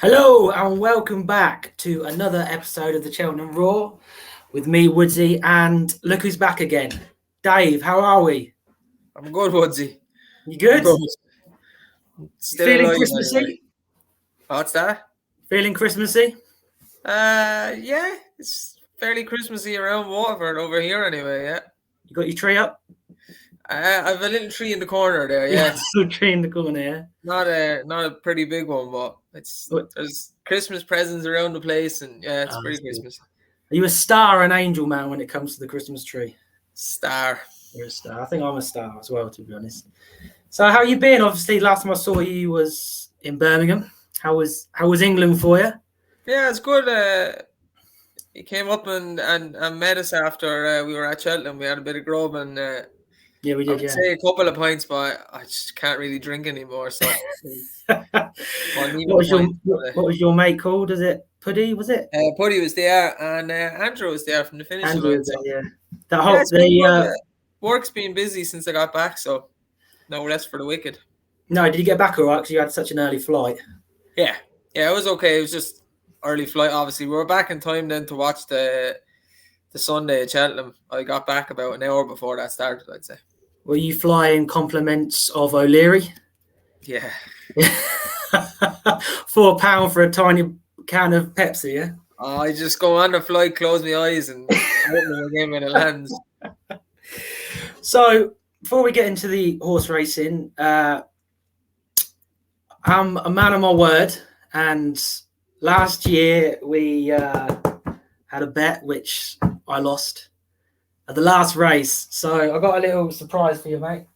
Hello and welcome back to another episode of the Cheltenham Roar with me, Woodsy, and look who's back again. Dave, how are we? I'm good, Woodsy. You good? Good. You Still feeling alive Christmassy? anyway. What's that? Feeling Christmassy? Yeah, it's fairly Christmassy around Waterford over here anyway, yeah. You got your tree up? I've a little tree in the corner there, yeah. It's Little tree in the corner, yeah. not a pretty big one, but there's Christmas presents around the place and yeah, it's pretty Christmas. Are you a star or an angel man when it comes to the Christmas tree? Star. You're a star. I think I'm a star as well, to be honest. So how you been? Obviously, last time I saw you was in Birmingham. How was England for you? Yeah, it's good. He came up and met us after we were at Cheltenham. We had a bit of grub and Yeah, we I did, would say a couple of pints, but I just can't really drink anymore. So, What was your mate called? Is it Puddy? Was it? Puddy was there, and Andrew was there from the finishing Andrew line. was So, there, yeah. That whole it's been good. Work's been busy since I got back, so no rest for the wicked. No, did you get back all right? Because you had such an early flight. Yeah, it was okay. It was just early flight. Obviously, we were back in time then to watch the Sunday at Cheltenham. I got back about an hour before that started, I'd say. Were you flying compliments of O'Leary? Yeah. £4 for a tiny can of Pepsi, yeah? I just go on the flight, close my eyes, and open them again when it lands. So, before we get into the horse racing, I'm a man of my word, and last year we had a bet which I lost at the last race. So I got a little surprise for you, mate.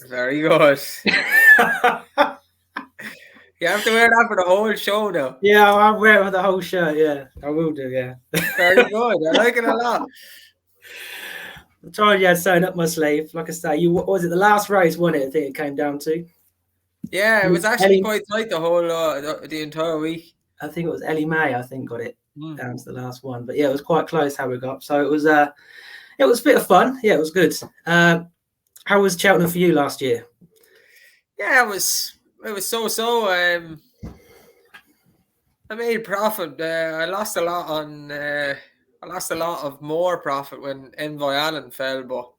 Very good. You have to wear that for the whole show now. Yeah, I'll wear it for the whole shirt. Yeah, I will do. Yeah. Very good. I like it a lot. I told you I had sewn up my sleeve. Like I say, what was it? The last race, wasn't it? I think it came down to. Yeah, it was actually quite tight the whole the entire week. I think it was Ellie May. I think got it down to the last one, but yeah, it was quite close how we got. So it was a bit of fun. Yeah, it was good. How was Cheltenham for you last year? Yeah, it was so. I made profit. I lost a lot on. I lost a lot of more profit when Envoy Allen fell, but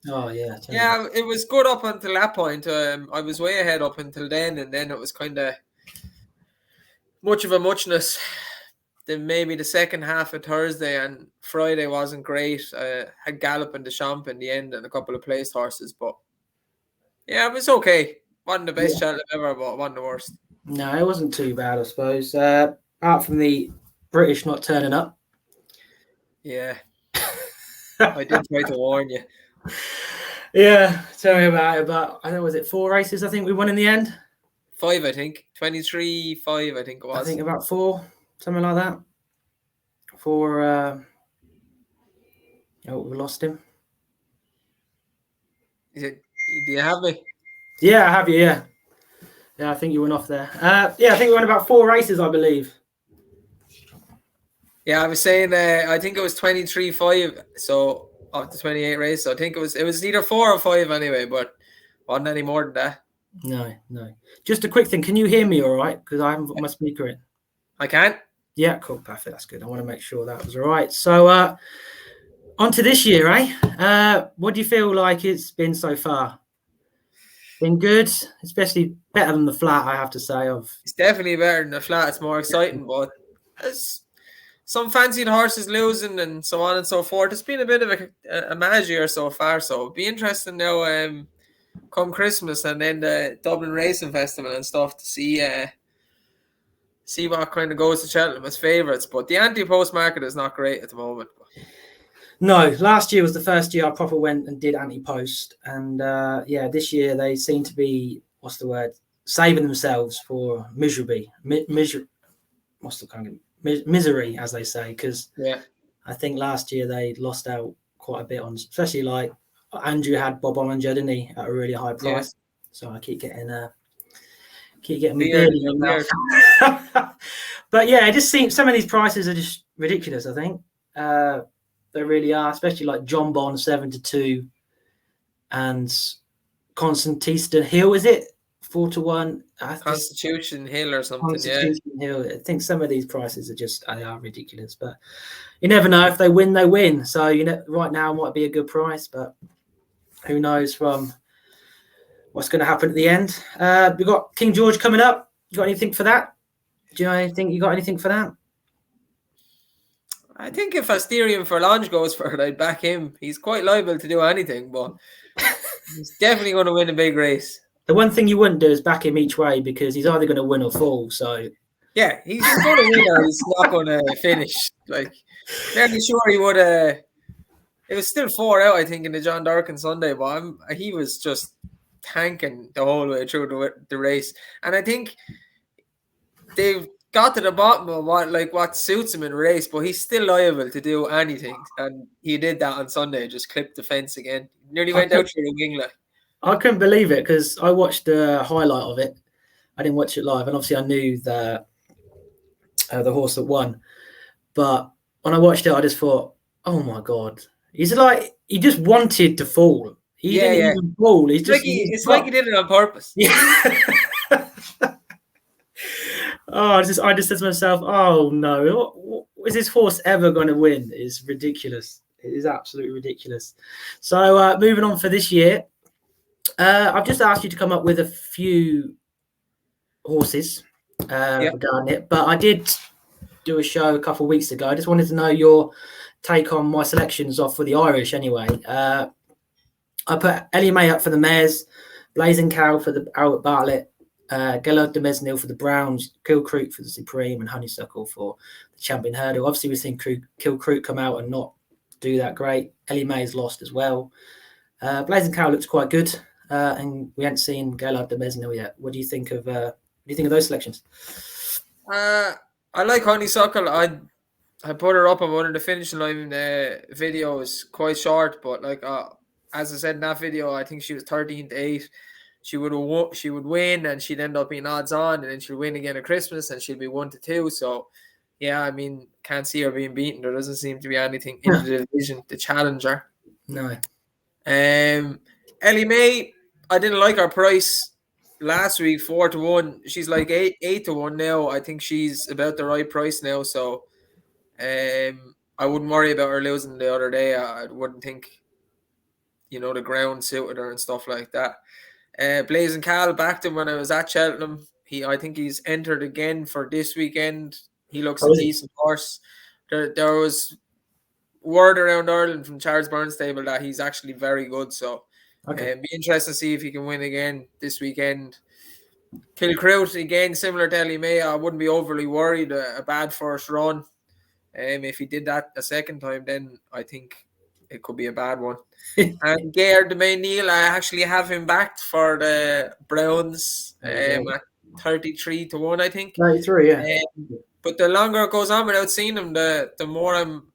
yeah, it was good up until that point. I was way ahead up until then, and then it was kind of much of a muchness. Then maybe the second half of Thursday and Friday wasn't great. Had Gallop and Deschamps in the end and a couple of placed horses, but yeah, it was okay. Wasn't the best Cheltenham ever, but wasn't the worst. No, it wasn't too bad, I suppose. Apart from the British not turning up. Yeah. I did try to warn you. Yeah, tell me about it. But I don't know, was it 4 races? I think we won in the end. 5, I think. 23-5, I think it was. I think about 4, something like that. 4. We lost him. Do you have me? Yeah, I have you. Yeah. Yeah, I think you went off there. Yeah, I think we won about 4 races, I believe. Yeah, I was saying I think it was 23-5, so of the 28 race. So I think it was either 4 or 5 anyway, but wasn't any more than that. No. Just a quick thing. Can you hear me all right? Because I haven't got my speaker in. I can. Yeah, cool. Perfect. That's good. I want to make sure that was all right. So on to this year, eh? What do you feel like it's been so far? Been good, especially better than the flat, I have to say. It's definitely better than the flat. It's more exciting, but there's some fancied horses losing and so on and so forth. It's been a bit of a mad year so far, so it'll be interesting now come Christmas and then the Dublin Racing Festival and stuff to see what kind of goes to Cheltenham as favourites. But the anti-post market is not great at the moment. No, last year was the first year I proper went and did anti-post. And this year they seem to be, saving themselves for misery, as they say. Because I think last year they lost out quite a bit on, especially like Andrew had Bob Ollinger, didn't he, at a really high price. So I keep getting me beard in now. But yeah, it just seems some of these prices are just ridiculous, I think. They really are, especially like John Bond 7-2 and Constantine Hill, is it 4-1. Constitution Hill or something. Constitution Hill. I think some of these prices are ridiculous, but you never know. If they win, they win. So right now might be a good price, but who knows from what's going to happen at the end. We've got King George coming up. You got anything for that? Do you know anything? You got anything for that? I think if Asterion Forlange goes for it, I'd back him. He's quite liable to do anything, but he's definitely going to win a big race. The one thing you wouldn't do is back him each way because he's either going to win or fall. So yeah, he's going to win or he's not going to finish. Like, fairly sure he would. It was still 4 out, I think, in the John Darkin Sunday, but he was just tanking the whole way through the race. And I think they've got to the bottom of what suits him in a race, but he's still liable to do anything. And he did that on Sunday, just clipped the fence again. Nearly went out through the wing. I couldn't believe it because I watched the highlight of it. I didn't watch it live, and obviously I knew the horse that won. But when I watched it, I just thought, "Oh my god, he's like he just wanted to fall. He didn't even fall. He's just it's like he did it on purpose." Yeah. I just said to myself, "Oh no, is this horse ever going to win? It's ridiculous. It is absolutely ridiculous." So moving on for this year. I've just asked you to come up with a few horses regarding it, but I did do a show a couple of weeks ago. I just wanted to know your take on my selections off for the Irish anyway. I put Ellie May up for the Mares, Blazing Cow for the Albert Bartlett, Gaillard de Mesnil for the Browns, Kilcroot for the Supreme, and Honeysuckle for the Champion Hurdle. Obviously, we've seen Kilcroot come out and not do that great. Ellie May's lost as well. Blazing Cow looks quite good. And we haven't seen Gaillard de Mesnil yet. What do you think of those selections? I like Honeysuckle. I put her up on one of the finishing line videos, quite short, but as I said in that video, I think she was 13-8. She would win, and she'd end up being odds on, and then she'll win again at Christmas, and she'll be 1-2. So yeah, I mean, can't see her being beaten. There doesn't seem to be anything in the division to challenge her. No. Ellie May, I didn't like her price last week, 4-1. She's like 8-1 now. I think she's about the right price now. So I wouldn't worry about her losing the other day. I wouldn't think, the ground suited her and stuff like that. Blazing Cal backed him when I was at Cheltenham. I think he's entered again for this weekend. He looks a decent horse. There was word around Ireland from Charles Burns stable that he's actually very good. So be interesting to see if he can win again this weekend. Kilcroot again, similar to Ellie May. I wouldn't be overly worried. A bad first run. If he did that a second time, then I think it could be a bad one. And Gaillard de Mesnil, I actually have him backed for the Browns at 33-1, I think. 33, yeah. But the longer it goes on without seeing him, the more I'm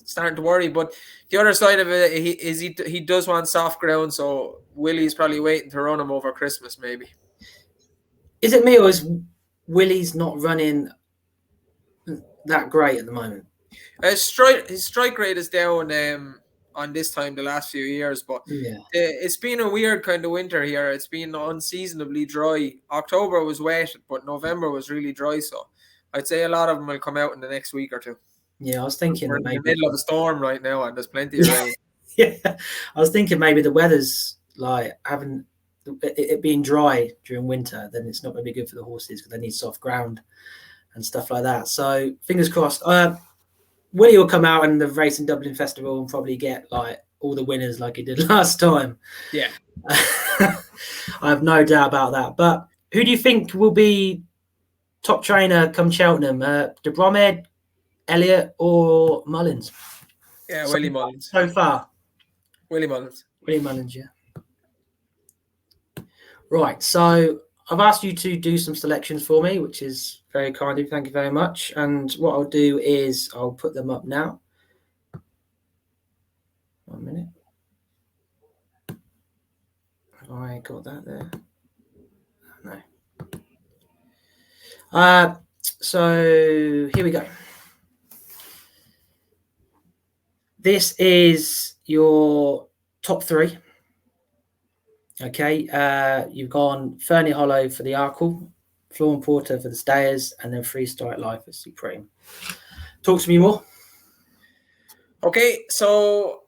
starting to worry. But the other side of it is he does want soft ground, so Willie's probably waiting to run him over Christmas, maybe. Is it me, or is Willie's not running that great at the moment? His strike rate is down on this time the last few years, but it's been a weird kind of winter here. It's been unseasonably dry. October was wet, but November was really dry, so I'd say a lot of them will come out in the next week or two. Yeah, I was thinking we're in the middle of a storm right now, and there's plenty of rain. Yeah, I was thinking maybe the weather's like having it being dry during winter, then it's not going to be good for the horses because they need soft ground and stuff like that. So fingers crossed. Willie will come out in the Racing Dublin Festival and probably get like all the winners like he did last time. Yeah, I have no doubt about that. But who do you think will be top trainer come Cheltenham? De Bromhead, Elliott, or Mullins? Yeah, Willie Mullins. So far, Willie Mullins. Willie Mullins, yeah. Right, so I've asked you to do some selections for me, which is very kind of you. Thank you very much. And what I'll do is I'll put them up now. 1 minute. Have I got that there? No. So here we go. This is your top three. Okay, you've gone Ferny Hollow for the Arkle, Floor and Porter for the Stayers, and then Free Strike Life for Supreme. Talk to me more. Okay, so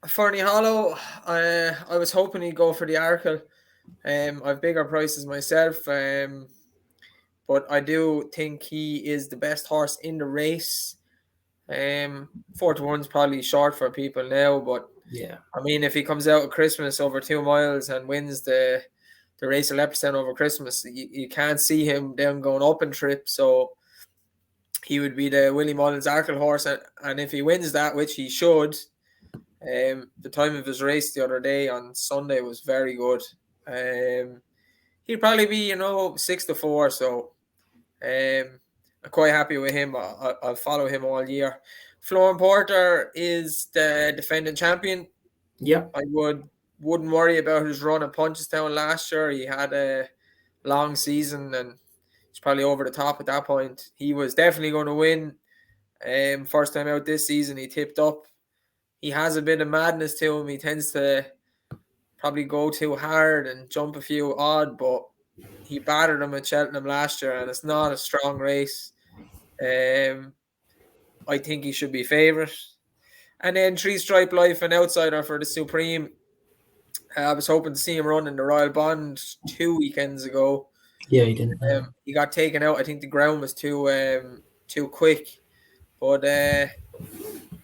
Ferny Hollow, I was hoping he'd go for the Arkle. I've bigger prices myself, but I do think he is the best horse in the race. 4-1's probably short for people now, but yeah, I mean, if he comes out at Christmas over 2 miles and wins the race 11% over Christmas, you can't see him then going up in trip. So he would be the Willie Mullins Arkle horse, and if he wins that, which he should, the time of his race the other day on Sunday was very good. He'd probably be 6-4. So I'm quite happy with him. I'll follow him all year. Floor and Porter is the defending champion. Yeah, I wouldn't worry about his run at Punchestown last year. He had a long season and he's probably over the top at that point. He was definitely going to win. First time out this season, he tipped up. He has a bit of madness to him. He tends to probably go too hard and jump a few odd, but he battered him at Cheltenham last year, and it's not a strong race. I think he should be favourite. And then Three Stripe Life, an outsider for the Supreme. I was hoping to see him run in the Royal Bond 2 weekends ago. Yeah, he didn't. He got taken out. I think the ground was too quick. But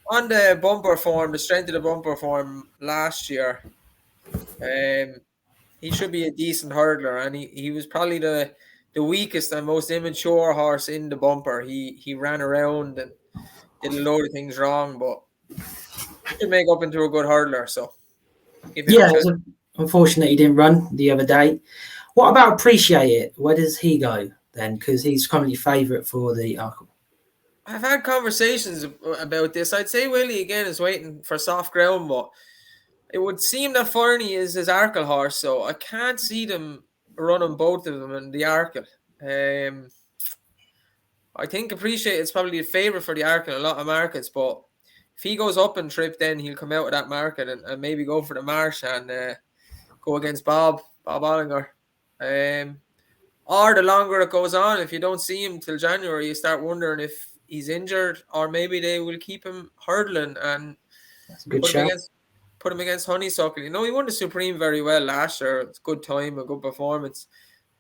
on the bumper form, the strength of the bumper form last year, he should be a decent hurdler, and he was probably the weakest and most immature horse in the bumper. He ran around and did a load of things wrong, but he should make up into a good hurdler. So yeah, it's unfortunate he didn't run the other day. What about Appreciate It? Where does he go then? Because he's currently favourite for the Arkle. I've had conversations about this. I'd say Willie again is waiting for soft ground, but it would seem that Ferny is his Arkle horse, so I can't see them running both of them in the Arkle. I think Appreciate It's probably a favourite for the Arkle in a lot of markets, but if he goes up in trip, then he'll come out of that market and maybe go for the Marsh and go against Bob Ollinger. Or the longer it goes on, if you don't see him till January, you start wondering if he's injured, or maybe they will keep him hurdling and put him against Honeysuckle. He won the Supreme very well last year. It's a good time, a good performance.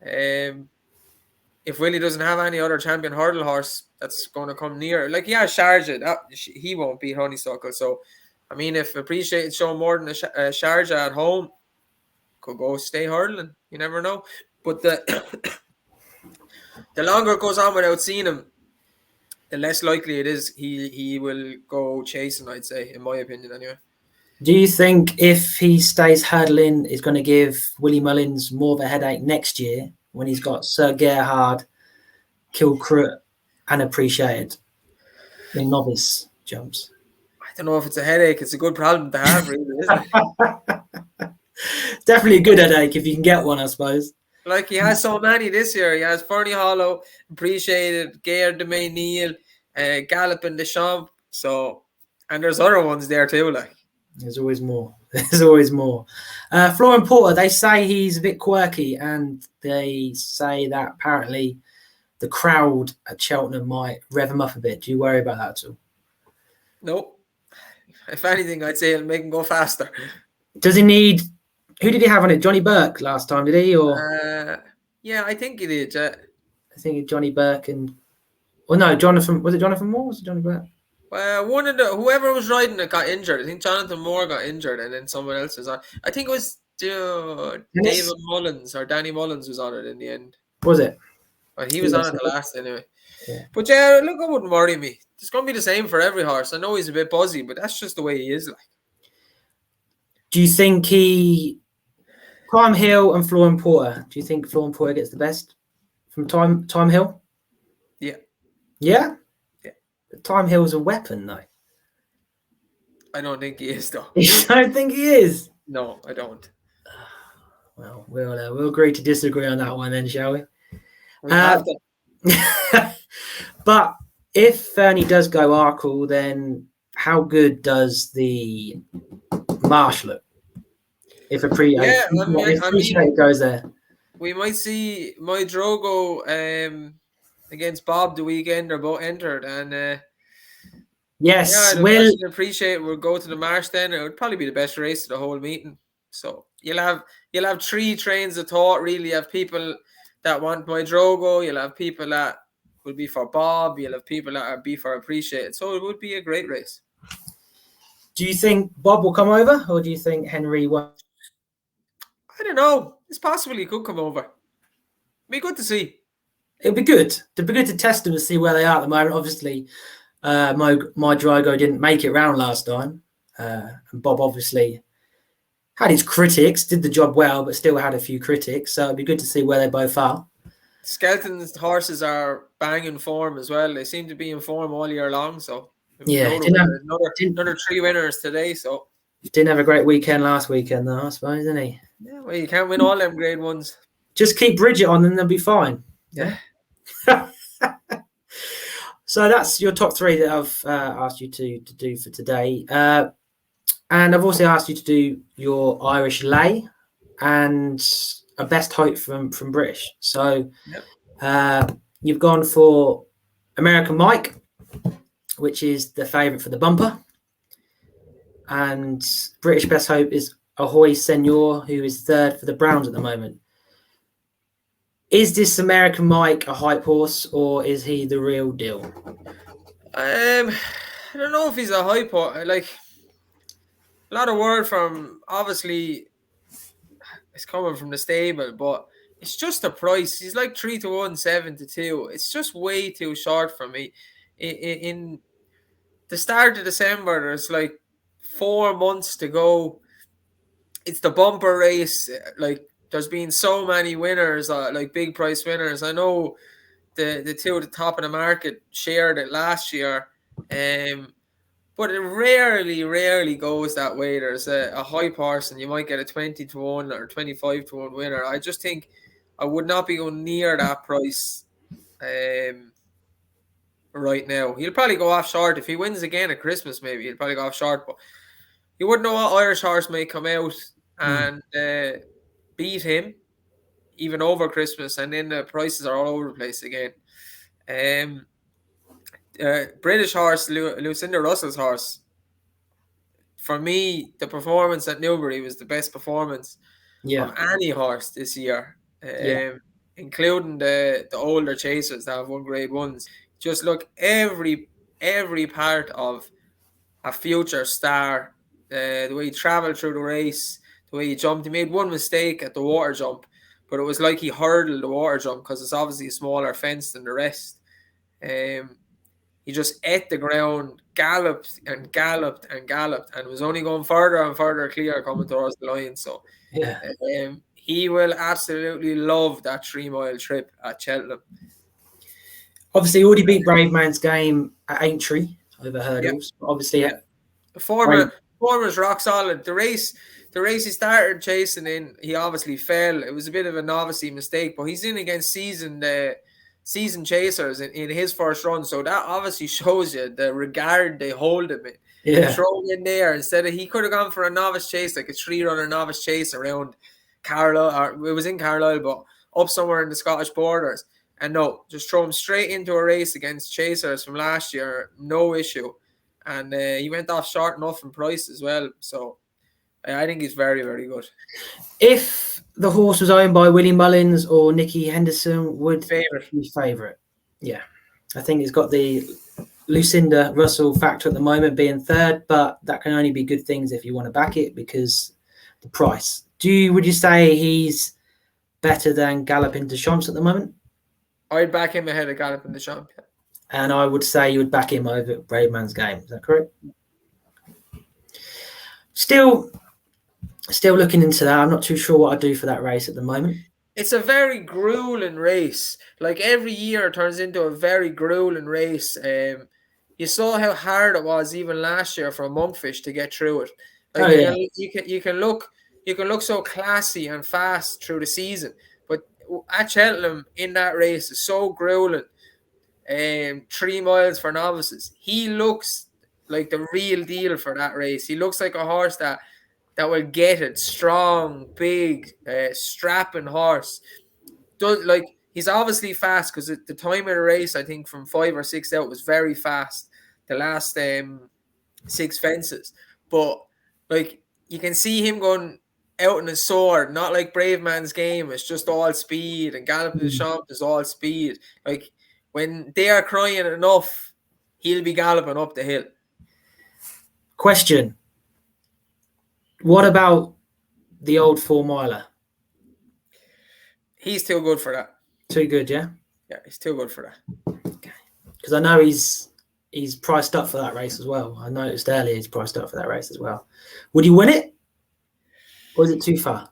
If Willie doesn't have any other champion hurdle horse that's going to come near, like he has Sharjah, he won't beat Honeysuckle. So, I mean, if Appreciate It's showing more than a Sharjah at home, could go stay hurdling. You never know. But the longer it goes on without seeing him, the less likely it is he will go chasing, I'd say, in my opinion anyway. Do you think if he stays hurdling, is going to give Willie Mullins more of a headache next year when he's got Sir Gerhard, Kilcroot, and Appreciated in novice jumps? I don't know if it's a headache. It's a good problem to have, really, isn't it? Definitely a good headache if you can get one, I suppose. Like, he has so many this year. He has Ferny Hollow, Appreciated, Gare de Neil, Gallop and Deschamps. So, and there's other ones there too, like. There's always more. There's always more. Floor and Porter, they say he's a bit quirky, and they say that apparently the crowd at Cheltenham might rev him up a bit. Do you worry about that at all? Nope. If anything, I'd say it'll make him go faster. Does he need... Who did he have on it? Johnny Burke last time, did he? Or yeah, I think he did. I think Johnny Burke and... Well, no, Jonathan... Was it Jonathan Moore? Was it Johnny Burke? One of whoever was riding it got injured. I think Jonathan Moore got injured, and then someone else was on. I think it was David Mullins or Danny Mullins was on it in the end. Was it? Well, he was on it the last anyway. Yeah. But yeah, look, it wouldn't worry me. It's going to be the same for every horse. I know he's a bit buzzy, but that's just the way he is. Like, do you think Time Hill and Floor and Porter? Do you think Floor and Porter gets the best from Time Hill? Yeah. Yeah. Time Hill's a weapon, though. I don't think he is, though. You don't think he is? No, I don't. Well, we'll agree to disagree on that one then, shall we? We have to. But if Ferny does go Arkle, then how good does the Marsh look? If appreciate goes there. We might see my Drogo against Bob the weekend. They're both entered, and yes, I'd imagine appreciate we'll go to the marsh then. It would probably be the best race of the whole meeting. So you'll have three trains of thought. Really, you have people that want my Drogo. You'll have people that will be for Bob. You'll have people that are be for appreciate. So it would be a great race. Do you think Bob will come over, or do you think Henry will? I don't know. It's possible he could come over. Be good to see. It'd be good. It'd be good to test them and see where they are at the moment. Obviously, my Drogo didn't make it round last time, and Bob obviously had his critics, did the job well, but still had a few critics. So it'd be good to see where they both are. Skeleton's horses are banging form as well. They seem to be in form all year long. So yeah, another 3 winners today. So didn't have a great weekend last weekend though, I suppose, didn't he? Yeah, well, you can't win all them grade ones. Just keep Bridget on and they'll be fine. Yeah. So that's your top 3 that I've asked you to do for today. And I've also asked you to do your Irish lay and a best hope from British. So you've gone for American Mike, which is the favourite for the bumper. And British best hope is Ahoy Senor, who is 3rd for the Browns at the moment. Is this American Mike a hype horse, or is he the real deal? I don't know if he's a hype horse. Like, a lot of word from, obviously, it's coming from the stable, but it's just a price. He's like 3-1, 7-2. It's just way too short for me. In the start of December, there's like 4 months to go. It's the bumper race. Like, there's been so many winners, like big price winners. I know the 2 at the top of the market shared it last year, but it rarely goes that way. There's a high horse and you might get a 20-1 or 25-1 winner. I just think I would not be going near that price right now. He'll probably go off short. If he wins again at Christmas, maybe he'll probably go off short, but you wouldn't know what Irish horse may come out and beat him even over Christmas, and then the prices are all over the place again. British horse, Lucinda Russell's horse, for me, the performance at Newbury was the best performance of any horse this year, including the older chasers that have won grade ones. Just look, every part of a future star, the way he travelled through the race, the way he jumped. He made one mistake at the water jump, but it was like he hurdled the water jump because it's obviously a smaller fence than the rest. He just ate the ground, galloped and was only going further and further clear coming towards the line. So he will absolutely love that 3-mile trip at Cheltenham. Obviously, already beat Brave Man's Game at Aintree over hurdles. Yep. Obviously, the former's rock solid. The race he started chasing in, he obviously fell. It was a bit of a novice mistake, but he's in against seasoned chasers in his first run. So that obviously shows you the regard they hold him in. Yeah. Throw him in there instead of, he could have gone for a novice chase, like a 3-runner novice chase around Carlisle, or it was in Carlisle, but up somewhere in the Scottish borders. And no, just throw him straight into a race against chasers from last year, no issue. And he went off short enough in price as well. So I think he's very, very good. If the horse was owned by Willie Mullins or Nicky Henderson, would be favourite? Yeah. I think it's got the Lucinda Russell factor at the moment being 3rd, but that can only be good things if you want to back it because the price. Would you say he's better than Galloping Deschamps at the moment? I'd back him ahead of Galloping Deschamps. Yeah. And I would say you would back him over Brave Man's Game. Is that correct? Still looking into that. I'm not too sure what I'd do for that race at the moment. It's a very grueling race. Like every year it turns into a very grueling race. You saw how hard it was even last year for Monkfish to get through it. Like you can look so classy and fast through the season, but at Cheltenham in that race is so grueling. 3 miles for novices. He looks like the real deal for that race. He looks like a horse that that will get it. Strong, big, strapping horse. He's obviously fast because at the time of the race, I think from 5 or 6 out was very fast. The last 6 fences, but like you can see him going out in his sword, not like Brave Man's Game. It's just all speed, and Gallop de Champ is all speed. Like when they are crying enough, he'll be galloping up the hill. Question: what about the old 4-miler? He's too good for that. Too good, yeah? Yeah, he's too good for that. Okay. Because I know he's priced up for that race as well. I noticed earlier he's priced up for that race as well. Would he win it? Or is it too far?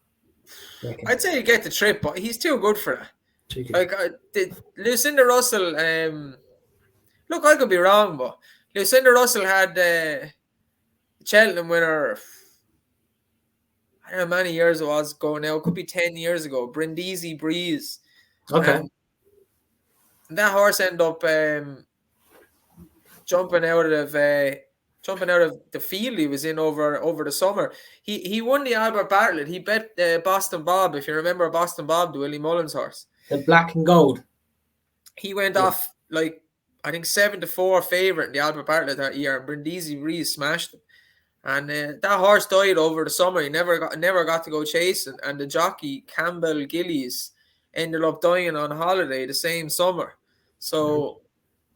I'd say he'd get the trip, but he's too good for that. Too good. Like, Lucinda Russell, look, I could be wrong, but Lucinda Russell had the Cheltenham winner, I don't know how many years it was ago now. It could be 10 years ago. Brindisi Breeze. Okay. That horse ended up jumping out of the field he was in over the summer. He won the Albert Bartlett. He bet Boston Bob, if you remember Boston Bob, the Willie Mullins horse. The black and gold. He went off like I think 7-4 favourite in the Albert Bartlett that year, and Brindisi Breeze smashed him. And that horse died over the summer. He never got to go chasing. And the jockey, Campbell Gillies, ended up dying on holiday the same summer. So,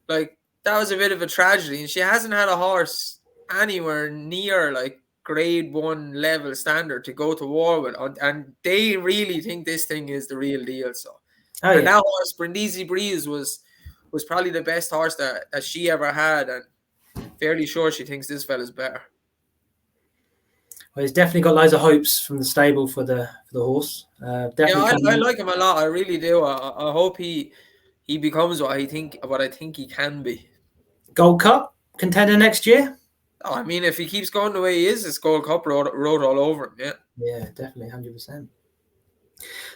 like, that was a bit of a tragedy. And she hasn't had a horse anywhere near, like, grade 1 level standard to go to war with. And they really think this thing is the real deal. So, that horse, Brindisi Breeze, was probably the best horse that she ever had. And fairly sure she thinks this fella's better. Well, he's definitely got loads of hopes from the stable for the horse. I like him a lot. I really do. I hope he becomes what I think he can be. Gold Cup contender next year. Oh, I mean, if he keeps going the way he is, it's Gold Cup road all over him. Yeah. Yeah, definitely, 100%.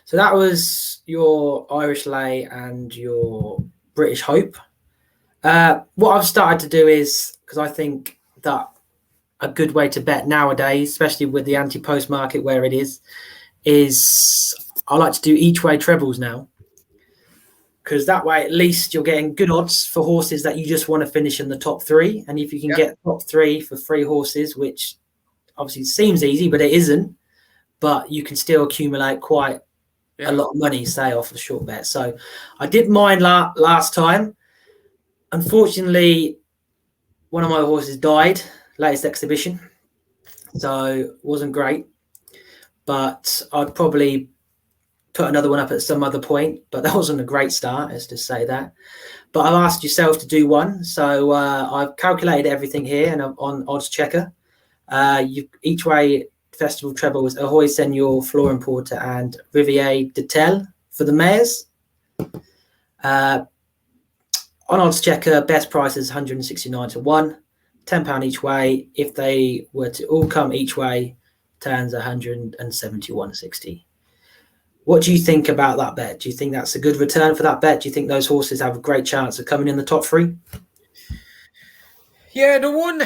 So that was your Irish Lay and your British Hope. What I've started to do is, because I think that a good way to bet nowadays, especially with the anti-post market where it is I like to do each way trebles now, because that way at least you're getting good odds for horses that you just want to finish in the top 3. And if you can get top 3 for 3 horses, which obviously seems easy, but it isn't, but you can still accumulate quite a lot of money, say, off a short bet. So I did mine last time. Unfortunately, one of my horses died latest exhibition, so it wasn't great, but I'd probably put another one up at some other point, but that wasn't a great start, let's just say that. But I've asked yourself to do one, so I've calculated everything here and I'm on Odds Checker. Each way festival treble was Ahoy, Senor, Flooring Porter and Riviere de Tel for the mares. On Odds Checker, best price is 169 to 1. £10 each way. If they were to all come each way, turns 171.60. What do you think about that bet? Do you think that's a good return for that bet? Do you think those horses have a great chance of coming in the top 3? Yeah, the one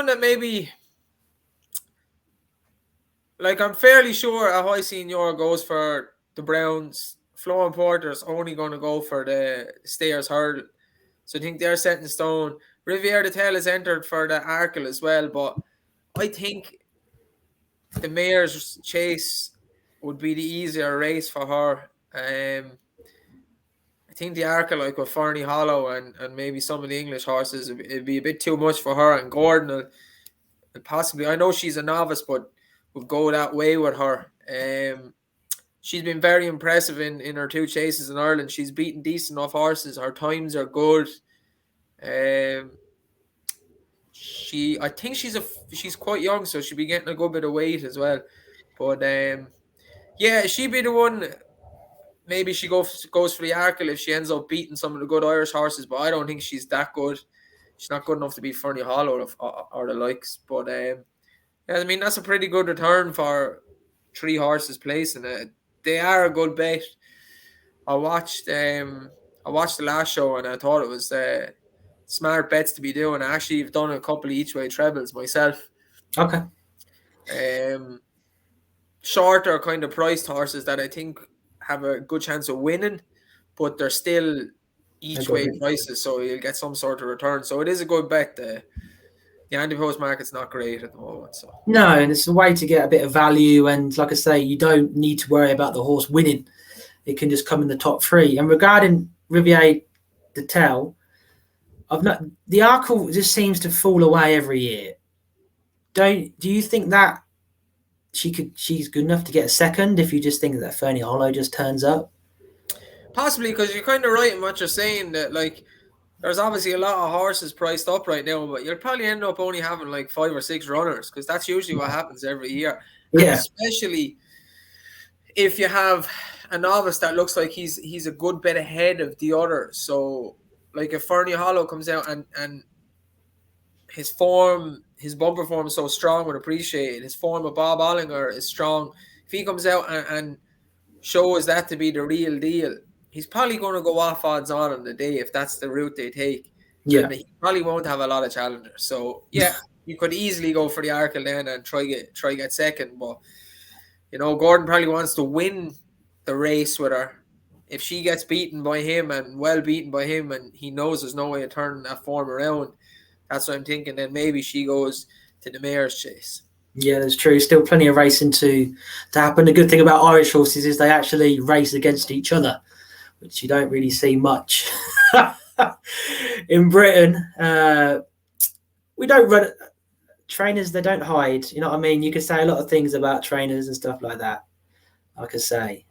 that maybe, like, I'm fairly sure Ahoy Senor goes for the Browns. Flo and Porter's only going to go for the Stayers Hurdle. So I think they're set in stone. Riviere de Tel is entered for the Arkle as well, but I think the Mayor's Chase would be the easier race for her. I think the Arkle, like with Ferny Hollow and maybe some of the English horses, it'd be a bit too much for her. And Gordon will possibly, I know she's a novice, but would go that way with her. She's been very impressive in her 2 chases in Ireland. She's beaten decent enough horses. Her times are good. I think she's quite young, so she'll be getting a good bit of weight as well. But she'd be the one. Maybe she goes for the Arkle if she ends up beating some of the good Irish horses, but I don't think she's that good. She's not good enough to beat Ferny Hollow or the likes. But I mean, that's a pretty good return for 3 horses placing it. They are a good bet. I watched the last show and I thought it was smart bets to be doing. I actually have done a couple of each way trebles myself. Okay. Shorter kind of priced horses that I think have a good chance of winning, but they're still each way prices, so you'll get some sort of return. So it is a good bet. The anti-post market's not great at the moment. So no, and it's a way to get a bit of value. And like I say, you don't need to worry about the horse winning. It can just come in the top 3. And regarding Riviere de Tel, the Arkle just seems to fall away every year. Do you think that she's good enough to get a second if you just think that Ferny Hollow just turns up? Possibly, because you're kind of right in what you're saying, that like there's obviously a lot of horses priced up right now, but you'll probably end up only having like 5 or 6 runners, because that's usually what happens every year. And especially if you have a novice that looks like he's a good bit ahead of the others. So like if Ferny Hollow comes out and his bumper form is so strong and appreciated, his form of Bob Ollinger is strong. If he comes out and shows that to be the real deal, he's probably going to go off odds on the day if that's the route they take. Yeah. And he probably won't have a lot of challengers. So yeah, you could easily go for the Arkle then and try get second. But Gordon probably wants to win the race with her. If she gets beaten by him and well beaten by him, and he knows there's no way of turning that form around, that's what I'm thinking. Then maybe she goes to the Mayor's Chase. Yeah, that's true. Still plenty of racing to happen. The good thing about Irish horses is they actually race against each other, which you don't really see much in Britain. We don't run trainers; they don't hide. You know what I mean? You can say a lot of things about trainers and stuff like that. Like I say,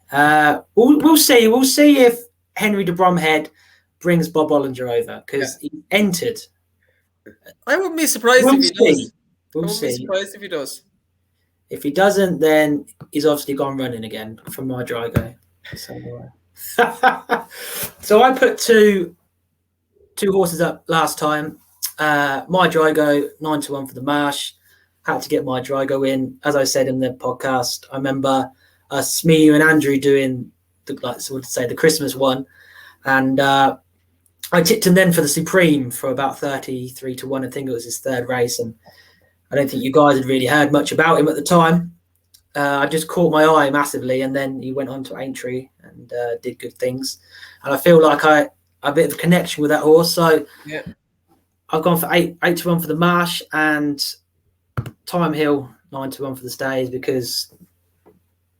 we'll see. We'll see if Henry de Bromhead brings Bob Ollinger over, because he entered. I wouldn't be surprised if he does. We'll be see. Surprised if he does. If he doesn't, then he's obviously gone running again from my Drago. So I put two horses up last time. My Drago 9-1 for the Marsh. Had to get my Drago in. As I said in the podcast, I remember us, me, you, and Andrew doing the Christmas one, and I tipped him then for the Supreme for about 33-1. I think it was his 3rd race, and I don't think you guys had really heard much about him at the time. I just caught my eye massively, and then he went on to Aintree and did good things. And I feel like I a bit of a connection with that horse. So yeah, I've gone for 8-1 for the Marsh and Time Hill 9-1 for the Stays, because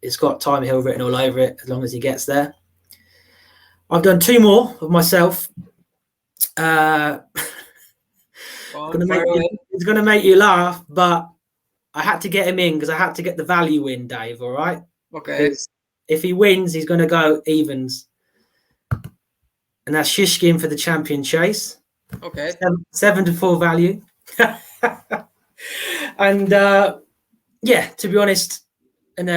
it's got Time Hill written all over it as long as he gets there. I've done 2 more of myself. It's going to make you laugh, but I had to get him in because I had to get the value in, Dave. All right. Okay. Because if he wins, he's going to go evens, and that's Shishkin for the Champion Chase. Okay. 7-4 value. And yeah, to be honest, an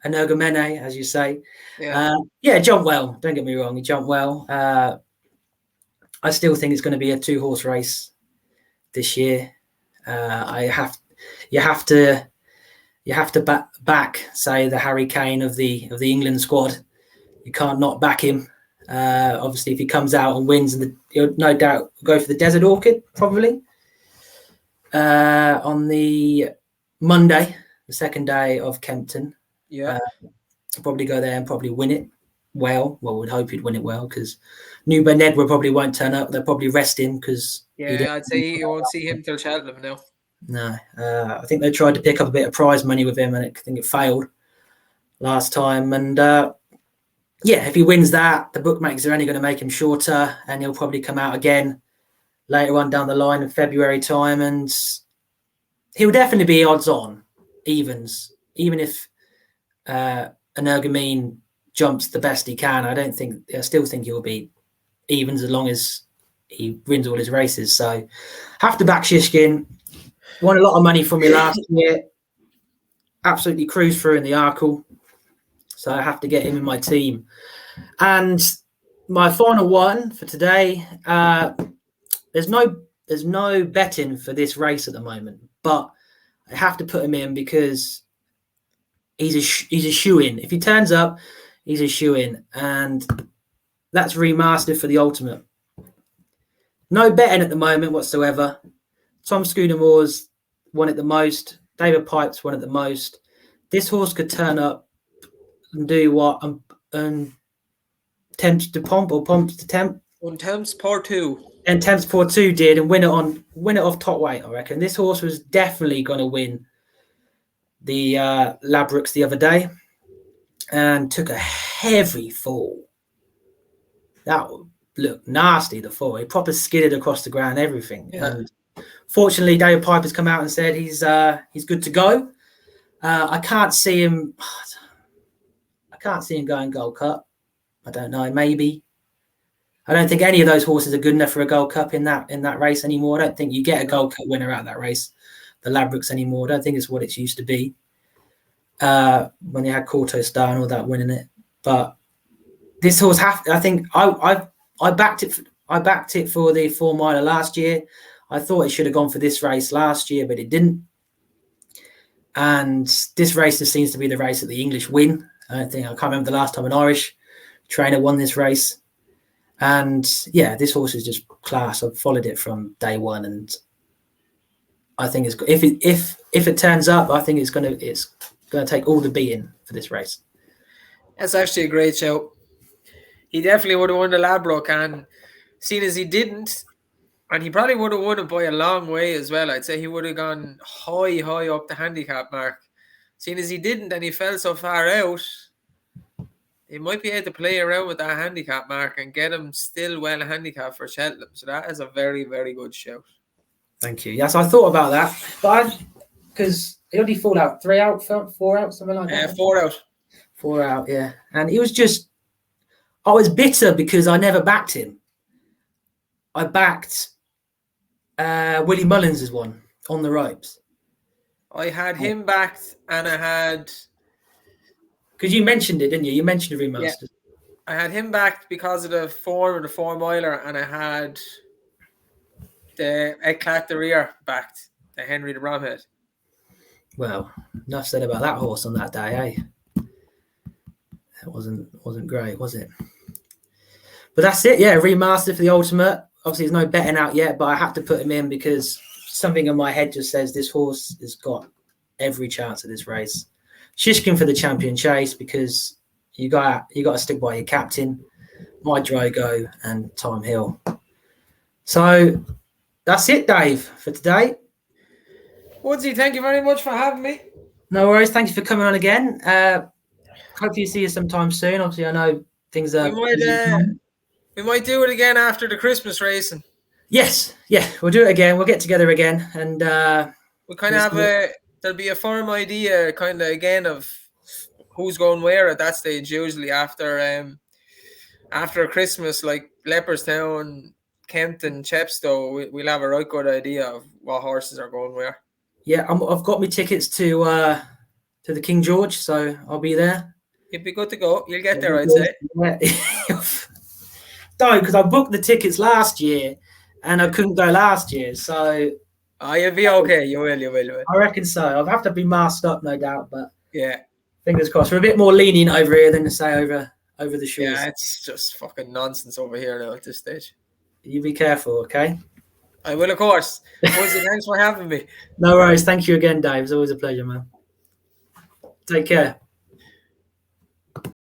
Ergomene, as you say. Yeah, jumped well. Don't get me wrong, he jumped well. I still think it's going to be a 2-horse race this year. You have to back, say, the Harry Kane of the England squad. You can't not back him. Obviously, if he comes out and wins, he'll no doubt go for the Desert Orchid probably on the Monday, the 2nd day of Kempton. Yeah, probably go there and probably win it well. Well, we'd hope he'd win it well, because Nuba Nedwa probably won't turn up. They'll probably rest him because I'd say you won't see him till Cheltenham now. No, I think they tried to pick up a bit of prize money with him, and I think it failed last time. And yeah, if he wins that, the bookmakers are only going to make him shorter, and he'll probably come out again later on down the line in February time, and he'll definitely be odds on evens, even if an Ergamine jumps the best he can. I still think he'll be evens as long as he wins all his races. So have to back Shishkin. Won a lot of money from me last year. Absolutely cruised through in the Arkle. So I have to get him in my team. And my final one for today, there's no betting for this race at the moment, but I have to put him in because he's a shoe-in. If he turns up, he's a shoe-in. And that's Remastered for the Ultimate. No betting at the moment whatsoever. Tom Scudamores won it the most. David Pipe's won it the most. This horse could turn up and do what? And Temps to Pomp or Pomps to Temp? On Temps Part 2. And Temps Part 2 did, and win it off top weight, I reckon. This horse was definitely going to win the Labrooks the other day and took a heavy fall. That looked nasty, the fall. He proper skidded across the ground, everything. Yeah. And fortunately, David Piper's come out and said he's good to go. I can't see him going Gold Cup. I don't know, maybe. I don't think any of those horses are good enough for a Gold Cup in that race anymore. I don't think you get a Gold Cup winner out of that race, the Labrooks, anymore. I don't think it's what it used to be when you had Corto Star and all that winning it. But this horse, I think I backed it. I backed it for the 4 miler last year. I thought it should have gone for this race last year, but it didn't. And this race just seems to be the race that the English win. I can't remember the last time an Irish trainer won this race. And yeah, this horse is just class. I've followed it from day one, and I think it's if it turns up, I think it's gonna take all the beating for this race. That's actually a great show. He definitely would have won the Ladbroke, and seeing as he didn't, and he probably would have won it by a long way as well. I'd say he would have gone high up the handicap mark. Seeing as he didn't, and he fell so far out, he might be able to play around with that handicap mark and get him still well handicapped for Cheltenham. So that is a very, very good shout. Thank you. Yes, I thought about that, but because he only fall out 3 out, 4 out, something like that. 4 out. 4 out, yeah. And he was just, I was bitter because I never backed him. I backed Willie Mullins' one on the ropes. I had him backed, and I had... Because you mentioned it, didn't you? You mentioned the Remastered. Yeah. I had him backed because of the form of the 4 miler, and I had the Eclat de Rear backed, the Henry the Bromhead. Well, enough said about that horse on that day, eh? It wasn't great, was it? But that's it, yeah. Remastered for the Ultimate. Obviously, there's no betting out yet, but I have to put him in because something in my head just says this horse has got every chance of this race. Shishkin for the champion chase because you got to stick by your captain, my Drogo and Time Hill. So that's it, Dave, for today. Woodsy, thank you very much for having me. No worries. Thank you for coming on again. Hopefully see you sometime soon. Obviously, I know things are... We might do it again after the Christmas racing. Yes. Yeah, we'll do it again. We'll get together again. And we'll kind of have there'll be a firm idea kind of again of who's going where at that stage, usually after Christmas, like Leopardstown, Kent and Chepstow, we'll have a right good idea of what horses are going where. Yeah, I've got my tickets to the King George, so I'll be there. You'd be good to go. You'll get there, I'd say. Yeah. Don't, because I booked the tickets last year and I couldn't go last year, so... Oh, you'll be okay. You will. I reckon so. I'll have to be masked up, no doubt, but... Yeah. Fingers crossed. We're a bit more lenient over here than, say, over the shores. Yeah, it's just fucking nonsense over here now at this stage. You be careful, okay? I will, of course. Thanks for having me. No worries. Thank you again, Dave. It's always a pleasure, man. Take care.